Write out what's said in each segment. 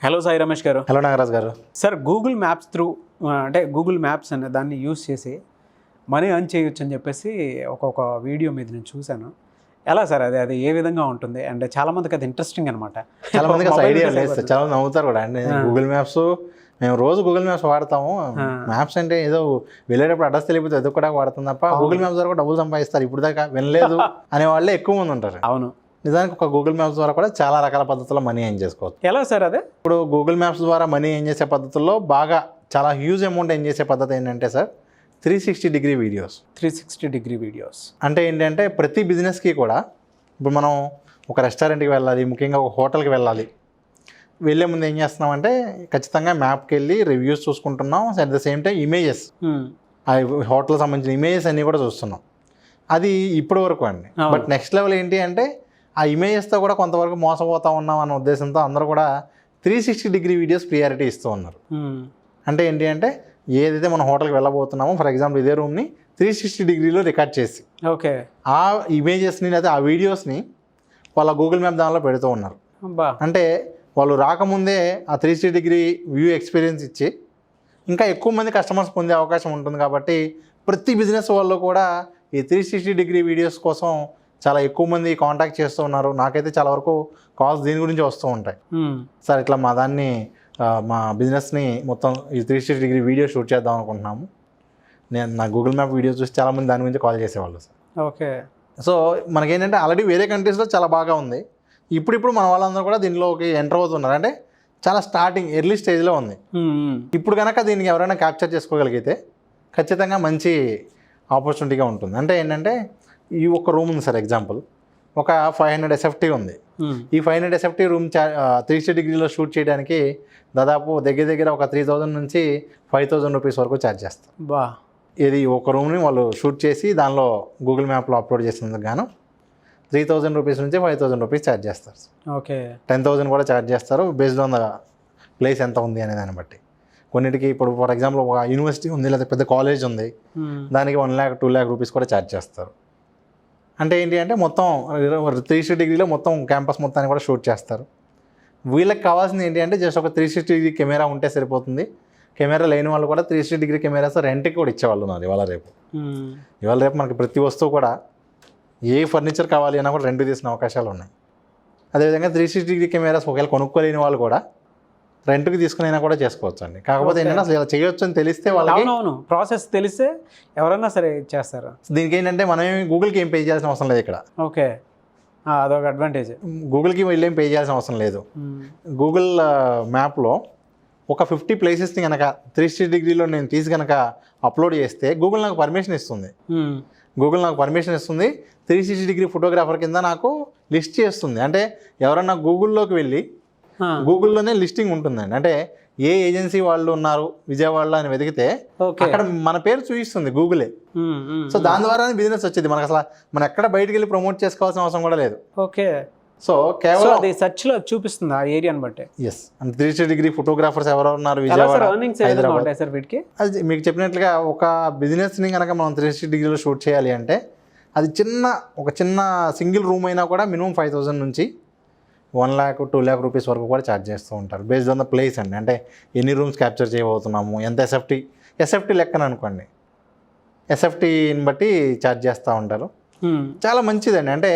Hello Sai Ramesh గారు. Hello Nagaraj గారు. Sir Google maps through అంటే గూగుల్ మ్యాప్స్ అనే దాన్ని యూస్ చేసి మనీ ఎర్న్ చేయొచ్చు అని చెప్పేసి ఒక్కొక్క వీడియో మీద నేను చూశాను. ఎలా సార్ అది ఏ విధంగా ఉంటుంది? అంటే చాలా మందికి అది ఇంట్రెస్టింగ్ అనమాట. చాలా మందికి అసలు ఐడియా లేదు సార్, చాలా నవ్వుతారు కూడా. అంటే గూగుల్ మ్యాప్స్ మేము రోజు గూగుల్ మ్యాప్స్ వాడతాము. మ్యాప్స్ అంటే ఏదో వెళ్ళేటప్పుడు అడ్రస్ తెలియకపోతే ఏదో కూడా వాడుతుంది తప్ప గూగుల్ మ్యాప్స్ ద్వారా కూడా డబ్బులు సంపాదిస్తారు ఇప్పుడు దాకా వినలేదు అనే వాళ్ళే ఎక్కువ మంది ఉంటారు. అవును, నిజానికి ఒక గూగుల్ మ్యాప్స్ ద్వారా కూడా చాలా రకాల పద్ధతుల్లో మనీ ఎర్న్ చేసుకోవచ్చు. ఎలా సార్ అదే? ఇప్పుడు గూగుల్ మ్యాప్స్ ద్వారా మనీ ఎర్న్ చేసే పద్ధతుల్లో బాగా చాలా హ్యూజ్ అమౌంట్ ఎర్న్ చేసే పద్ధతి ఏంటంటే sir 360 degree videos. 360 degree videos అంటే ఏంటంటే ప్రతి బిజినెస్కి కూడా ఇప్పుడు మనం ఒక రెస్టారెంట్కి వెళ్ళాలి, ముఖ్యంగా ఒక హోటల్కి వెళ్ళాలి. వెళ్ళే ముందు ఏం చేస్తున్నామంటే ఖచ్చితంగా మ్యాప్కి వెళ్ళి రివ్యూస్ చూసుకుంటున్నాం. At the same time images, ఆ హోటల్ సంబంధించిన ఇమేజెస్ అన్నీ కూడా చూస్తున్నాం. అది ఇప్పటి వరకు అండి. బట్ నెక్స్ట్ లెవెల్ ఏంటి అంటే ఆ ఇమేజెస్తో కూడా కొంతవరకు మోసపోతా ఉన్నాం అన్న ఉద్దేశంతో అందరూ కూడా 360 డిగ్రీ వీడియోస్ ప్రియారిటీ ఇస్తూ ఉన్నారు. అంటే ఏంటి అంటే ఏదైతే మనం హోటల్కి వెళ్ళబోతున్నామో, ఫర్ ఎగ్జాంపుల్ ఇదే రూమ్ని 360 డిగ్రీలో రికార్డ్ చేసి ఓకే ఆ ఇమేజెస్ని లేదా ఆ వీడియోస్ని వాళ్ళ గూగుల్ మ్యాప్ దానిలో పెడుతూ ఉన్నారు. అంటే వాళ్ళు రాకముందే ఆ 360 డిగ్రీ వ్యూ ఎక్స్పీరియన్స్ ఇచ్చి ఇంకా ఎక్కువ మంది కస్టమర్స్ పొందే అవకాశం ఉంటుంది. కాబట్టి ప్రతి బిజినెస్ వాళ్ళు కూడా ఈ 360 డిగ్రీ వీడియోస్ కోసం చాలా ఎక్కువ మంది కాంటాక్ట్ చేస్తూ ఉన్నారు. నాకైతే చాలా వరకు కాల్స్ దీని గురించి వస్తూ ఉంటాయి. సార్ ఇట్లా మా బిజినెస్ని మొత్తం ఈ 360 డిగ్రీ వీడియో షూట్ చేద్దాం అనుకుంటున్నాము. నేను నా గూగుల్ మ్యాప్ వీడియో చూసి చాలామంది దాని గురించి కాల్ చేసేవాళ్ళు సార్. ఓకే. సో మనకేంటంటే ఆల్రెడీ వేరే కంట్రీస్లో చాలా బాగా ఉంది. ఇప్పుడు మన వాళ్ళందరూ కూడా దీనిలోకి ఎంటర్ అవుతున్నారు. అంటే చాలా స్టార్టింగ్ ఎర్లీ స్టేజ్లో ఉంది. ఇప్పుడు కనుక దీనికి ఎవరైనా క్యాప్చర్ చేసుకోగలిగితే ఖచ్చితంగా మంచి ఆపర్చునిటీగా ఉంటుంది. అంటే ఏంటంటే ఈ ఒక్క రూమ్ ఉంది సార్, ఎగ్జాంపుల్ ఒక 500 SFT ఉంది. ఈ 500 SFT రూమ్ 360 డిగ్రీలో షూట్ చేయడానికి దాదాపు దగ్గర ఒక 3000 నుంచి 5000 రూపీస్ వరకు ఛార్జ్ చేస్తారు. ఇది ఒక రూమ్ని వాళ్ళు షూట్ చేసి దానిలో గూగుల్ మ్యాప్లో అప్లోడ్ చేసినందుకు గాను 3000 రూపీస్ నుంచి 5000 రూపీస్ ఛార్జ్ చేస్తారు. ఓకే. 10,000 కూడా ఛార్జ్ చేస్తారు బేస్డ్ ఆన్ ద ప్లేస్ ఎంత ఉంది అనే దాన్ని బట్టి. కొన్నిటికి ఇప్పుడు ఫర్ ఎగ్జాంపుల్ ఒక యూనివర్సిటీ ఉంది లేదా పెద్ద కాలేజ్ ఉంది, దానికి 1 lakh 2 lakh రూపీస్ కూడా ఛార్జ్ చేస్తారు. అంటే ఏంటి అంటే మొత్తం 360 డిగ్రీలో మొత్తం క్యాంపస్ మొత్తాన్ని కూడా షూట్ చేస్తారు. వీళ్ళకి కావాల్సింది ఏంటి అంటే జస్ట్ ఒక 360 డిగ్రీ కెమెరా ఉంటే సరిపోతుంది. కెమెరా లేని వాళ్ళు కూడా 360 డిగ్రీ కెమెరాస్ రెంట్కి కూడా ఇచ్చేవాళ్ళు ఉన్నారు ఇవాళ రేపు మనకి ప్రతి వస్తువు కూడా ఏ ఫర్నిచర్ కావాలి అన్నా కూడా రెంట్కి తీసిన అవకాశాలు ఉన్నాయి. అదేవిధంగా 360 డిగ్రీ కెమెరాస్ ఒకవేళ కొనుక్కోలేని వాళ్ళు కూడా రెంట్కి తీసుకునైనా కూడా చేసుకోవచ్చు అండి. కాకపోతే ఏంటంటే అసలు ఇలా చేయొచ్చు అని తెలిస్తే వాళ్ళకి ప్రాసెస్ తెలిస్తే ఎవరైనా సరే చేస్తారు. దీనికి ఏంటంటే మనం గూగుల్కి ఏం పే చేయాల్సిన అవసరం లేదు ఇక్కడ. ఓకే, అదొక అడ్వాంటేజ్. గూగుల్కి వెళ్ళి ఏం పే చేయాల్సిన అవసరం లేదు. గూగుల్ మ్యాప్లో ఒక 50 ప్లేసెస్ని కనుక 360 డిగ్రీలో నేను తీసి కనుక అప్లోడ్ చేస్తే గూగుల్ నాకు పర్మిషన్ ఇస్తుంది. 360 డిగ్రీ ఫోటోగ్రాఫర్ కింద నాకు లిస్ట్ చేస్తుంది. అంటే ఎవరన్నా గూగుల్లోకి వెళ్ళి గూగుల్లోనే లిస్టింగ్ ఉంటుందండి. అంటే ఏ ఏజెన్సీ వాళ్ళు ఉన్నారు విజయవాడలో అని వెతికితే అక్కడ మన పేరు చూపిస్తుంది గూగులే. సో దాని ద్వారా బిజినెస్ వచ్చేది మనకు. అసలు మనం ఎక్కడ బయటకు వెళ్ళి ప్రమోట్ చేసుకోవాల్సిన అవసరం కూడా లేదు. ఓకే. సో కేవలం అది సెర్చ్ లో చూపిస్తుంది ఆ ఏరియాని బట్టి. ఎస్, అంటే 360 డిగ్రీ ఫోటోగ్రాఫర్స్ ఎవరు ఉన్నారు విజయవాడ, అది మీకు చెప్పినట్లుగా ఒక బిజినెస్ని కనుక మనం 360 డిగ్రీలో షూట్ చేయాలి అంటే అది ఒక చిన్న సింగిల్ రూమ్ అయినా కూడా మినిమం 5000 నుంచి 1 lakh 2 lakh రూపీస్ వరకు కూడా ఛార్జ్ చేస్తూ ఉంటారు బేస్డ్ ఆన్ ద ప్లేస్ అండి. అంటే ఎన్ని రూమ్స్ క్యాప్చర్ చేయబోతున్నాము, ఎంత ఎస్ఎఫ్టీ లెక్కన అనుకోండి, ఎస్ఎఫ్టీని బట్టి ఛార్జ్ చేస్తూ ఉంటారు. చాలా మంచిదండి. అంటే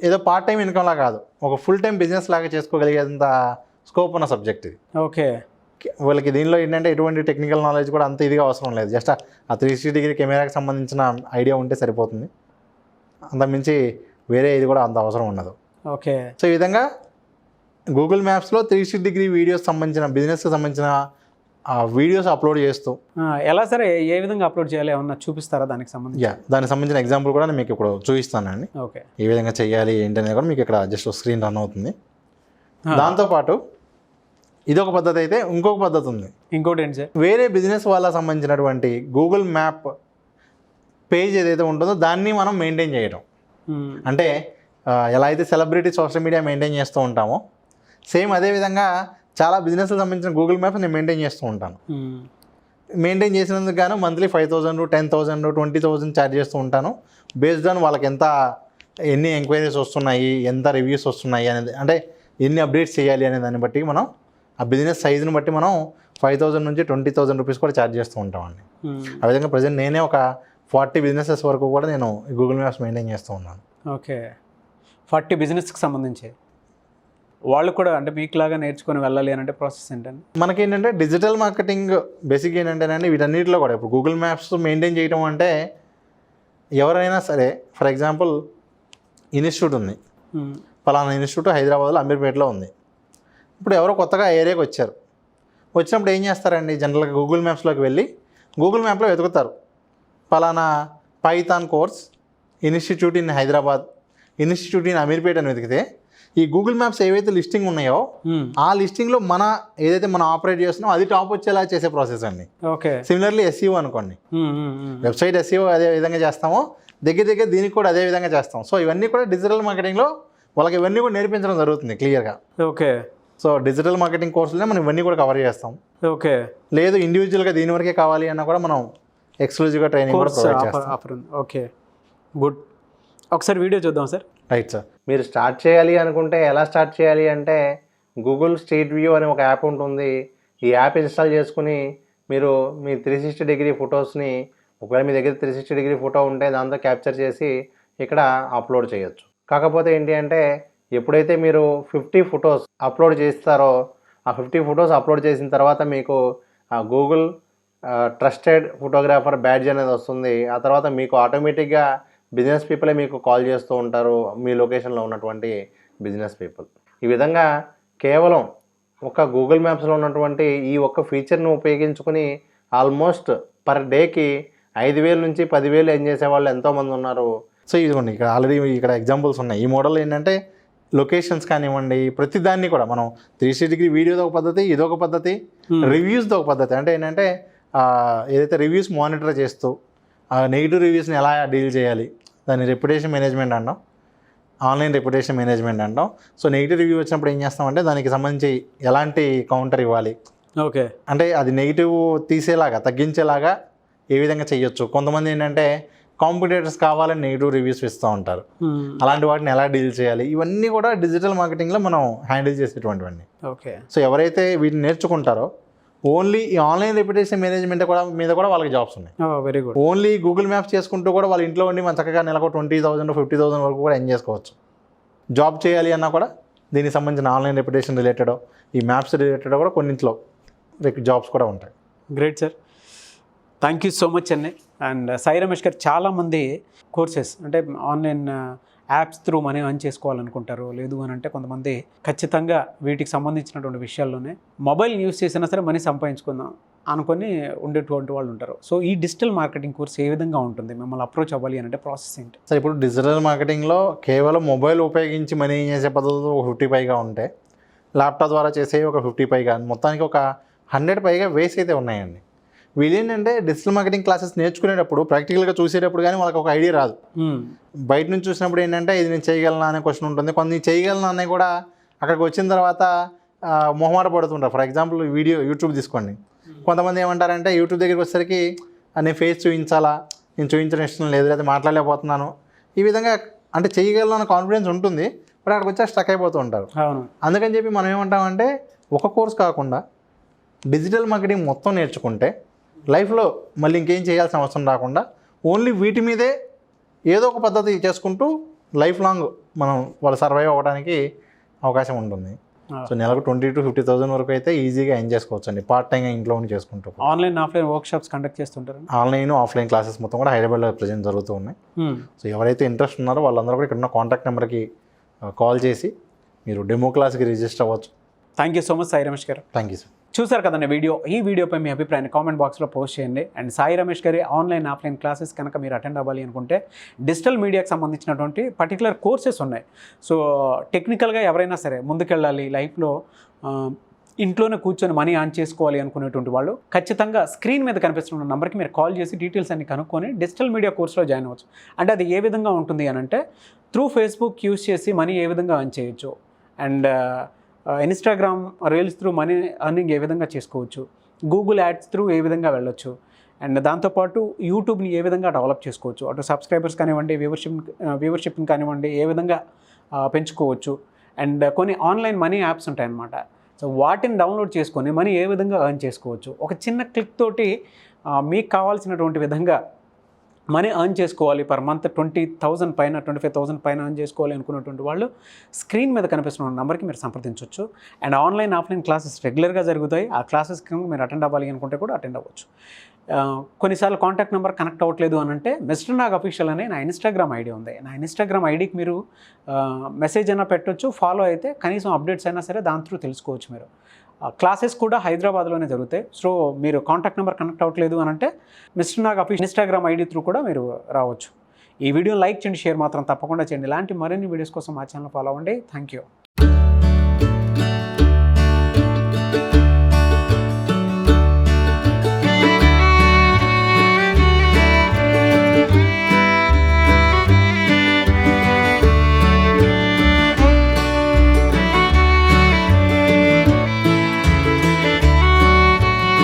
ఏదో పార్ట్ టైం ఇన్కమ్లా కాదు, ఒక ఫుల్ టైం బిజినెస్ లాగా చేసుకోగలిగేంత స్కోప్ ఉన్న సబ్జెక్ట్ ఇది. ఓకే. వాళ్ళకి దీనిలో ఏంటంటే ఎటువంటి టెక్నికల్ నాలెడ్జ్ కూడా అంత ఇదిగా అవసరం లేదు. జస్ట్ ఆ 360 డిగ్రీ కెమెరాకి సంబంధించిన ఐడియా ఉంటే సరిపోతుంది. అంతకుమించి వేరే ఇది కూడా అంత అవసరం ఉండదు. ఓకే. సో ఈ విధంగా గూగుల్ మ్యాప్స్లో 360 డిగ్రీ వీడియోస్ సంబంధించిన బిజినెస్కి సంబంధించిన వీడియోస్ అప్లోడ్ చేస్తూ ఎలా సరే ఏ విధంగా అప్లోడ్ చేయాలి ఏమన్నా చూపిస్తారా దానికి సంబంధించి? దానికి సంబంధించిన ఎగ్జాంపుల్ కూడా నేను మీకు ఇప్పుడు చూపిస్తానండి. ఓకే. ఏ విధంగా చేయాలి ఏంటనేది కూడా మీకు ఇక్కడ జస్ట్ స్క్రీన్ రన్ అవుతుంది. దాంతోపాటు ఇదొక పద్ధతి అయితే ఇంకొక పద్ధతి ఉంది. ఇంకోటి ఏంటి సార్? వేరే బిజినెస్ వాళ్ళకి సంబంధించినటువంటి గూగుల్ మ్యాప్ పేజ్ ఏదైతే ఉంటుందో దాన్ని మనం మెయింటైన్ చేయడం. అంటే ఎలా అయితే సెలబ్రిటీ సోషల్ మీడియా మెయింటైన్ చేస్తూ ఉంటామో సేమ్ అదేవిధంగా చాలా బిజినెస్కి సంబంధించిన గూగుల్ మ్యాప్స్ నేను మెయింటైన్ చేస్తూ ఉంటాను. మెయింటైన్ చేసినందుకు గాను మంత్లీ 5000 10,000 20,000 ఛార్జ్ చేస్తూ ఉంటాను. బేస్డ్ ఆన్ వాళ్ళకి ఎన్ని ఎంక్వైరీస్ వస్తున్నాయి, ఎంత రివ్యూస్ వస్తున్నాయి అనేది. అంటే ఎన్ని అప్డేట్స్ చేయాలి అనే దాన్ని బట్టి మనం ఆ బిజినెస్ సైజుని బట్టి మనం 5,000 నుంచి 20,000 రూపీస్ కూడా ఛార్జ్ చేస్తూ ఉంటామండి. ఆ విధంగా ప్రజెంట్ నేనే ఒక 40 బిజినెసెస్ వరకు కూడా నేను గూగుల్ మ్యాప్స్ మెయింటైన్ చేస్తూ ఉన్నాను. ఓకే, 40 బిజినెస్కి సంబంధించి వాళ్ళు కూడా అంటే మీకులాగా నేర్చుకొని వెళ్ళాలి అని అంటే ప్రాసెస్ ఏంటండి? మనకేంటంటే డిజిటల్ మార్కెటింగ్ బేసిక్ ఏంటంటేనండి వీటన్నిటిలో కూడా ఇప్పుడు గూగుల్ మ్యాప్స్ మెయింటైన్ చేయడం అంటే ఎవరైనా సరే ఫర్ ఎగ్జాంపుల్ ఇన్స్టిట్యూట్ ఉంది, ఫలానా ఇన్స్టిట్యూట్ హైదరాబాద్లో అమీర్పేటలో ఉంది. ఇప్పుడు ఎవరో కొత్తగా ఆ ఏరియాకి వచ్చారు, వచ్చినప్పుడు ఏం చేస్తారండి జనరల్గా గూగుల్ మ్యాప్స్లోకి వెళ్ళి గూగుల్ మ్యాప్లో వెతుకుతారు ఫలానా Python course institute in Hyderabad, institute in Ameerpet అని వెతికితే ఈ గూగుల్ మ్యాప్స్ ఏవైతే లిస్టింగ్ ఉన్నాయో ఆ లిస్టింగ్లో మన ఏదైతే మనం ఆపరేట్ చేస్తున్నామో అది టాప్ వచ్చేలా చేసే ప్రాసెస్ అండి. ఓకే, సిమిలర్లీ SEO అనుకోండి, వెబ్సైట్ SEO అదే విధంగా చేస్తామో దగ్గర దీనికి కూడా అదే విధంగా చేస్తాం. సో ఇవన్నీ కూడా డిజిటల్ మార్కెటింగ్లో వాళ్ళకి ఇవన్నీ కూడా నేర్పించడం జరుగుతుంది క్లియర్గా. ఓకే, సో డిజిటల్ మార్కెటింగ్ కోర్సులోనే మనం ఇవన్నీ కూడా కవర్ చేస్తాం. ఓకే, లేదు ఇండివిజువల్గా దీని వరకే కావాలి అన్నా కూడా మనం ఎక్స్క్లూజివ్గా ట్రైనింగ్ కూడా ప్రొవైడ్ చేస్తాం. Okay, good. ఒకసారి వీడియో చూద్దాం సార్. Right sir. మీరు స్టార్ట్ చేయాలి అనుకుంటే ఎలా స్టార్ట్ చేయాలి అంటే గూగుల్ స్ట్రీట్ వ్యూ అనే ఒక యాప్ ఉంటుంది. ఈ యాప్ ఇన్స్టాల్ చేసుకుని మీరు మీ 360 డిగ్రీ ఫొటోస్ని ఒకవేళ మీ దగ్గర 360 డిగ్రీ ఫోటో ఉంటే దాంతో క్యాప్చర్ చేసి ఇక్కడ అప్లోడ్ చేయొచ్చు. కాకపోతే ఏంటి అంటే ఎప్పుడైతే మీరు 50 ఫొటోస్ అప్లోడ్ చేస్తారో ఆ 50 ఫొటోస్ అప్లోడ్ చేసిన తర్వాత మీకు ఆ గూగుల్ ట్రస్టెడ్ ఫోటోగ్రాఫర్ బ్యాడ్జ్ అనేది వస్తుంది. ఆ తర్వాత మీకు ఆటోమేటిక్గా బిజినెస్ పీపులే మీకు కాల్ చేస్తూ ఉంటారు, మీ లొకేషన్లో ఉన్నటువంటి బిజినెస్ పీపుల్. ఈ విధంగా కేవలం ఒక గూగుల్ మ్యాప్స్లో ఉన్నటువంటి ఈ ఒక్క ఫీచర్ను ఉపయోగించుకుని ఆల్మోస్ట్ పర్ డేకి 5,000 నుంచి 10,000 ఎర్న్ చేసే వాళ్ళు ఎంతోమంది ఉన్నారు. సో ఇదిగోండి ఇక్కడ ఆల్రెడీ ఇక్కడ ఎగ్జాంపుల్స్ ఉన్నాయి. ఈ మోడల్ ఏంటంటే లొకేషన్స్ కానివ్వండి ప్రతి దాన్ని కూడా మనం 360 డిగ్రీ వీడియోతో ఒక పద్ధతి, ఇదొక పద్ధతి, రివ్యూస్తో ఒక పద్ధతి. అంటే ఏంటంటే ఏదైతే రివ్యూస్ మానిటర్ చేస్తూ నెగిటివ్ రివ్యూస్ని ఎలా డీల్ చేయాలి దాన్ని రెప్యుటేషన్ మేనేజ్మెంట్ అంటాం, ఆన్లైన్ రెప్యుటేషన్ మేనేజ్మెంట్ అంటాం. సో నెగిటివ్ రివ్యూ వచ్చినప్పుడు ఏం చేస్తామంటే దానికి సంబంధించి ఎలాంటి కౌంటర్ ఇవ్వాలి, ఓకే అంటే అది నెగిటివ్ తీసేలాగా తగ్గించేలాగా ఏ విధంగా చేయొచ్చు. కొంతమంది ఏంటంటే కాంపిటేటర్స్ కావాలని నెగిటివ్ రివ్యూస్ ఇస్తూ ఉంటారు, అలాంటి వాటిని ఎలా డీల్ చేయాలి, ఇవన్నీ కూడా డిజిటల్ మార్కెటింగ్లో మనం హ్యాండిల్ చేసేటువంటివన్నీ. ఓకే, సో ఎవరైతే వీటిని నేర్చుకుంటారో ఓన్లీ ఈ ఆన్లైన్ రెప్యుటేషన్ మేనేజ్మెంట్ కూడా మీద కూడా వాళ్ళకి జాబ్స్ ఉన్నాయి. Very good. Only Google maps చేసుకుంటూ కూడా వాళ్ళ ఇంట్లో ఉండి మన చక్కగా నెలకు 20,000 50,000 వరకు కూడా ఎర్న్ చేసుకోవచ్చు. జాబ్ చేయాలి అన్నా కూడా దీనికి సంబంధించిన ఆన్లైన్ రెప్యుటేషన్ రిలేటెడ్ ఈ మ్యాప్స్ రిలేటెడ్ కూడా కొన్నింటిలో జాబ్స్ కూడా ఉంటాయి. Great sir, thank you so much అండి. అండ్ సాయి రమేష్ గారు చాలామంది కోర్సెస్ అంటే online apps through money earn చేసుకోవాలనుకుంటారు, లేదు అని అంటే కొంతమంది ఖచ్చితంగా వీటికి సంబంధించినటువంటి విషయాల్లోనే మొబైల్ యూస్ చేసినా సరే మనీ సంపాదించుకుందాం అనుకొని ఉండేటువంటి వాళ్ళు ఉంటారు. సో ఈ డిజిటల్ మార్కెటింగ్ కోర్స్ ఏ విధంగా ఉంటుంది, మిమ్మల్ని అప్రోచ్ అవ్వాలి అంటే ప్రాసెస్ ఏంటి? సో ఇప్పుడు డిజిటల్ మార్కెటింగ్లో కేవలం మొబైల్ ఉపయోగించి మనీ చేసే పద్ధతులు 50 పైగా ఉంటే, ల్యాప్టాప్ ద్వారా చేసే ఒక 50 పైగా, మొత్తానికి ఒక 100 పైగా వేస్ అయితే ఉన్నాయండి. వీళ్ళు ఏంటంటే డిజిటల్ మార్కెటింగ్ క్లాసెస్ నేర్చుకునేటప్పుడు ప్రాక్టికల్గా చూసేటప్పుడు కానీ వాళ్ళకి ఒక ఐడియా రాదు. బయట నుంచి చూసినప్పుడు ఏంటంటే ఇది నేను చేయగలనా అనే క్వశ్చన్ ఉంటుంది. కొన్ని చేయగలనా అనే కూడా అక్కడికి వచ్చిన తర్వాత మొహమాట పడుతుంటారు. ఫర్ ఎగ్జాంపుల్ యూట్యూబ్ తీసుకోండి. కొంతమంది ఏమంటారంటే యూట్యూబ్ దగ్గరికి వచ్చేసరికి నేను ఫేస్ చూపించాలా, నేను చూపించడం ఇష్టం లేదు, లేదా మాట్లాడలేకపోతున్నాను, ఈ విధంగా అంటే చేయగలను అన్న కాన్ఫిడెన్స్ ఉంటుంది, బట్ అక్కడికి వచ్చా స్టక్ అయిపోతూ ఉంటారు. అందుకని చెప్పి మనం ఏమంటామంటే ఒక కోర్స్ కాకుండా డిజిటల్ మార్కెటింగ్ మొత్తం నేర్చుకుంటే లైఫ్లో మళ్ళీ ఇంకేం చేయాల్సిన అవసరం రాకుండా ఓన్లీ వీటి మీదే ఏదో ఒక పద్ధతి చేసుకుంటూ లైఫ్ లాంగ్ మనం వాళ్ళు సర్వైవ్ అవ్వడానికి అవకాశం ఉంటుంది. సో నెలకు 20,000 to 50,000 వరకు అయితే ఈజీగా ఎంజాయ్ చేసుకోవచ్చు అండి, పార్ట్ టైంగా ఇంట్లో ఉండి చేసుకుంటూ. ఆన్లైన్ ఆఫ్లైన్ వర్క్షాప్స్ కండక్ట్ చేస్తుంటారు. ఆన్లైన్ ఆఫ్లైన్ క్లాసెస్ మొత్తం కూడా హైదరాబాద్లో ప్రజెంట్ జరుగుతూ ఉన్నాయి. సో ఎవరైతే ఇంట్రెస్ట్ ఉన్నారో వాళ్ళందరూ కూడా ఇక్కడ ఉన్న కాంటాక్ట్ నెంబర్కి కాల్ చేసి మీరు డెమో క్లాస్కి రిజిస్టర్ అవ్వచ్చు. Thank you so much Sai Ramesh garu. Thank you sir. చూసారు కదండి ఈ వీడియోపై మీ అభిప్రాయాన్ని కామెంట్ బాక్స్లో పోస్ట్ చేయండి. అండ్ సాయి రమేష్ గారి ఆన్లైన్ ఆఫ్లైన్ క్లాసెస్ కనుక మీరు అటెండ్ అవ్వాలి అనుకుంటే డిజిటల్ మీడియాకి సంబంధించినటువంటి పర్టికులర్ కోర్సెస్ ఉన్నాయి. సో టెక్నికల్గా ఎవరైనా సరే ముందుకెళ్ళాలి లైఫ్లో, ఇంట్లోనే కూర్చొని మనీ ఆన్ చేసుకోవాలి అనుకునేటువంటి వాళ్ళు ఖచ్చితంగా స్క్రీన్ మీద కనిపిస్తున్న నెంబర్కి మీరు కాల్ చేసి డీటెయిల్స్ అన్ని కనుక్కొని డిజిటల్ మీడియా కోర్సులో జాయిన్ అవ్వచ్చు. అంటే అది ఏ విధంగా ఉంటుంది అని అంటే త్రూ ఫేస్బుక్ యూస్ చేసి మనీ ఏ విధంగా అర్న్ చేయొచ్చు, and Instagram reels through money earning ఏ విధంగా చేసుకోవచ్చు, గూగుల్ యాడ్స్ త్రూ ఏ విధంగా వెళ్ళొచ్చు, అండ్ దాంతోపాటు యూట్యూబ్ని ఏ విధంగా డెవలప్ చేసుకోవచ్చు, అటు సబ్స్క్రైబర్స్ కానివ్వండి, వ్యూవర్షిప్ని కానివ్వండి ఏ విధంగా పెంచుకోవచ్చు, అండ్ కొన్ని ఆన్లైన్ మనీ యాప్స్ ఉంటాయన్నమాట. సో వాటిని డౌన్లోడ్ చేసుకొని మనీ ఏ విధంగా ఎర్న్ చేసుకోవచ్చు, ఒక చిన్న క్లిక్ తోటి మీకు కావాల్సినటువంటి విధంగా మనీ ఎర్న్ చేసుకోవాలి, పర్ మంత్ 20,000 పైన 25,000 పైన ఎర్న్ చేసుకోవాలి అనుకున్నటువంటి వాళ్ళు స్క్రీన్ మీద కనిపిస్తున్న నెంబర్కి మీరు సంప్రదించవచ్చు. అండ్ ఆన్లైన్ ఆఫ్లైన్ క్లాసెస్ రెగ్యులర్గా జరుగుతాయి. ఆ క్లాసెస్కి మీరు అటెండ్ అవ్వాలి అనుకుంటే కూడా అటెండ్ అవ్వచ్చు. కొన్నిసార్లు కాంటాక్ట్ నెంబర్ కనెక్ట్ అవ్వట్లేదు అని అంటే మిస్టర్ నాగ్ అఫీషియల్ అనే నా ఇన్స్టాగ్రామ్ ఐడి ఉంది. నా ఇన్స్టాగ్రామ్ ఐడికి మీరు మెసేజ్ అయినా పెట్టవచ్చు, ఫాలో అయితే కనీసం అప్డేట్స్ అయినా సరే దాని త్రూ తెలుసుకోవచ్చు మీరు. క్లాసెస్ కూడా హైదరాబాద్లోనే జరుగుతాయి. సో మీరు కాంటాక్ట్ నెంబర్ కనెక్ట్ అవ్వట్లేదు అని అంటే mister Nag official Instagram ID through కూడా మీరు రావచ్చు. ఈ వీడియో లైక్ చేయండి, షేర్ మాత్రం తప్పకుండా చేయండి. ఇలాంటి మరిన్ని వీడియోస్ కోసం మా ఛానల్ ఫాలో అవ్వండి. Thank you.